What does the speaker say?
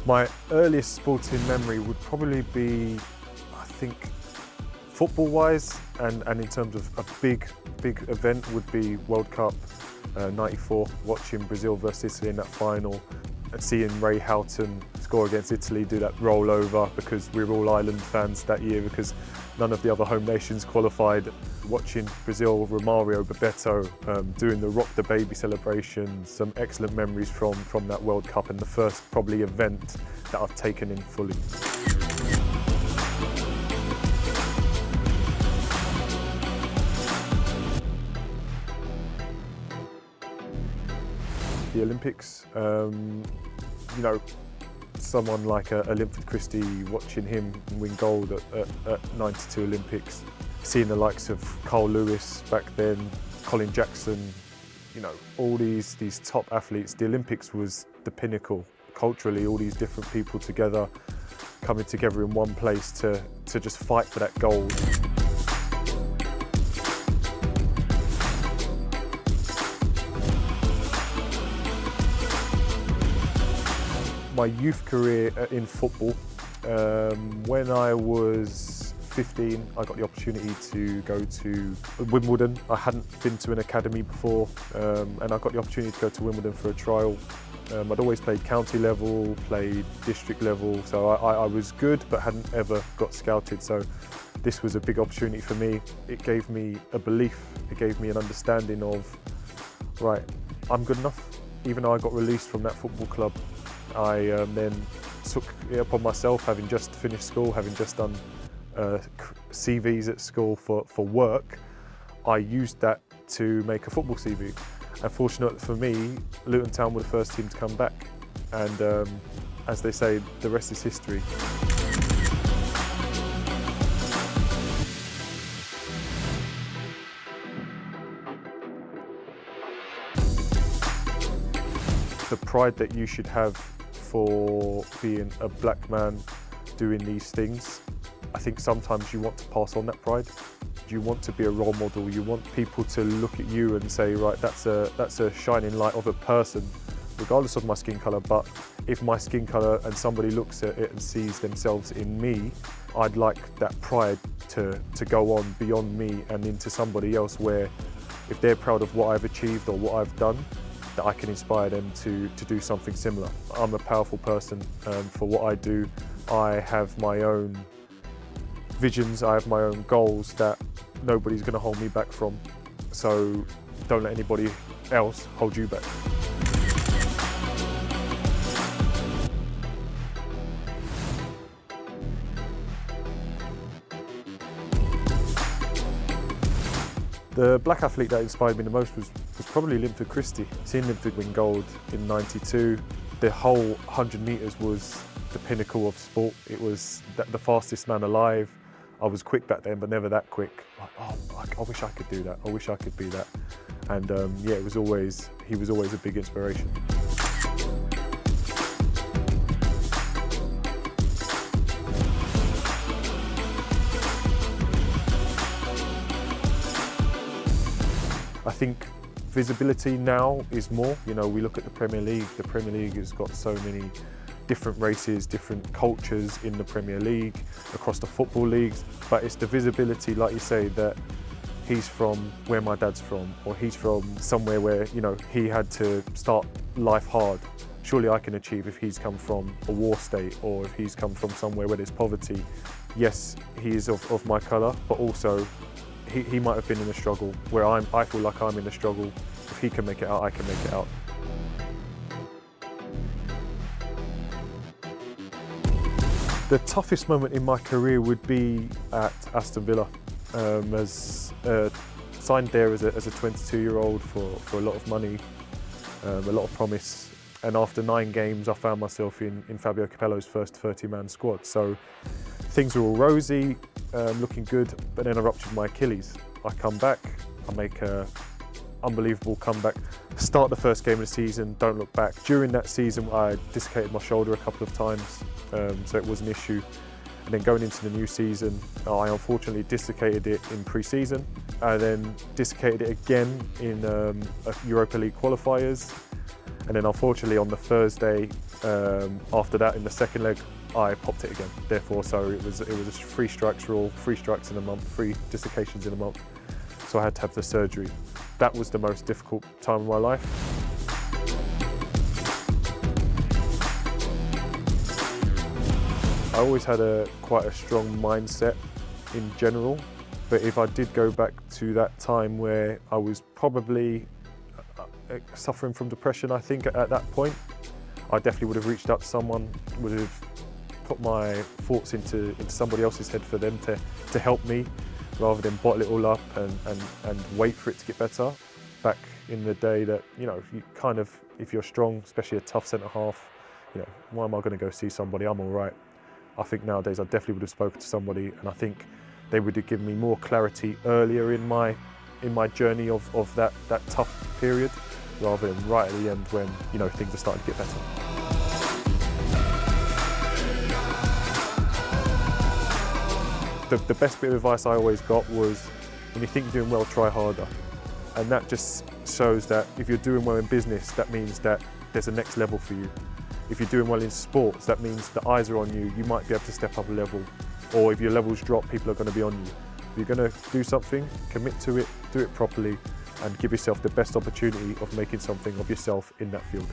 My earliest sporting memory would probably be, I think, football-wise, and in terms of a big event would be World Cup '94, watching Brazil versus Italy in that final, and seeing Ray Houghton score against Italy, do that rollover, because we were all Ireland fans that year because none of the other home nations qualified. Watching Brazil, Romario, Bebeto doing the Rock the Baby celebration, some excellent memories from that World Cup, and the first probably event that I've taken in fully. The Olympics, you know, someone like a Linford Christie, watching him win gold at '92 Olympics, seeing the likes of Carl Lewis back then, Colin Jackson, you know, all these top athletes. The Olympics was the pinnacle culturally, all these different people together, coming together in one place to just fight for that gold. My youth career in football, when I was 15, I got the opportunity to go to Wimbledon. I hadn't been to an academy before, and I got the opportunity to go to Wimbledon for a trial. I'd always played county level, played district level, so I was good but hadn't ever got scouted, so this was a big opportunity for me. It gave me a belief, it gave me an understanding of, right, I'm good enough. Even though I got released from that football club, I then took it upon myself, having just finished school, having just done CVs at school for work. I used that to make a football CV. And fortunately for me, Luton Town were the first team to come back. And as they say, the rest is history. The pride that you should have for being a black man doing these things, I think sometimes you want to pass on that pride. You want to be a role model. You want people to look at you and say, right, that's a shining light of a person, regardless of my skin colour. But if my skin colour and somebody looks at it and sees themselves in me, I'd like that pride to go on beyond me and into somebody else, where if they're proud of what I've achieved or what I've done, that I can inspire them to do something similar. I'm a powerful person for what I do. I have my own visions, I have my own goals that nobody's going to hold me back from. So don't let anybody else hold you back. The black athlete that inspired me the most was probably Linford Christie. Seeing Linford win gold in '92, the whole 100 metres was the pinnacle of sport. It was the fastest man alive. I was quick back then, but never that quick. Like, oh, I wish I could do that. I wish I could be that. And yeah, he was always a big inspiration. I think visibility now is more. You know, we look at the Premier League. The Premier League has got so many different races, different cultures in the Premier League, across the football leagues. But it's the visibility, like you say, that he's from where my dad's from, or he's from somewhere where, you know, he had to start life hard. Surely I can achieve if he's come from a war state, or if he's come from somewhere where there's poverty. Yes, he is of my colour, but also he might have been in a struggle where I feel like I'm in a struggle. If he can make it out, I can make it out. The toughest moment in my career would be at Aston Villa. Signed there as a 22-year-old for a lot of money, a lot of promise. And after 9 games, I found myself in Fabio Capello's first 30-man squad. So things were all rosy, looking good, but then I ruptured my Achilles. I come back, I make an unbelievable comeback, start the first game of the season, don't look back. During that season, I dislocated my shoulder a couple of times, so it was an issue. And then going into the new season, I unfortunately dislocated it in pre-season. I then dislocated it again in Europa League qualifiers. And then unfortunately on the Thursday after that, in the second leg, I popped it again. Therefore, so it was a 3 strikes rule, 3 strikes in a month, 3 dislocations in a month. So I had to have the surgery. That was the most difficult time of my life. I always had quite a strong mindset in general, but if I did go back to that time where I was probably suffering from depression, I think at that point, I definitely would have reached out to someone, would have put my thoughts into somebody else's head for them to help me, rather than bottle it all up and wait for it to get better. Back in the day that, you know, you kind of, if you're strong, especially a tough centre half, you know, why am I going to go see somebody? I'm all right. I think nowadays I definitely would have spoken to somebody, and I think they would have given me more clarity earlier in my journey of that tough period, rather than right at the end when, you know, things are starting to get better. The best bit of advice I always got was, when you think you're doing well, try harder. And that just shows that if you're doing well in business, that means that there's a next level for you. If you're doing well in sports, that means the eyes are on you. You might be able to step up a level. Or if your levels drop, people are going to be on you. If you're going to do something, commit to it, do it properly, and give yourself the best opportunity of making something of yourself in that field.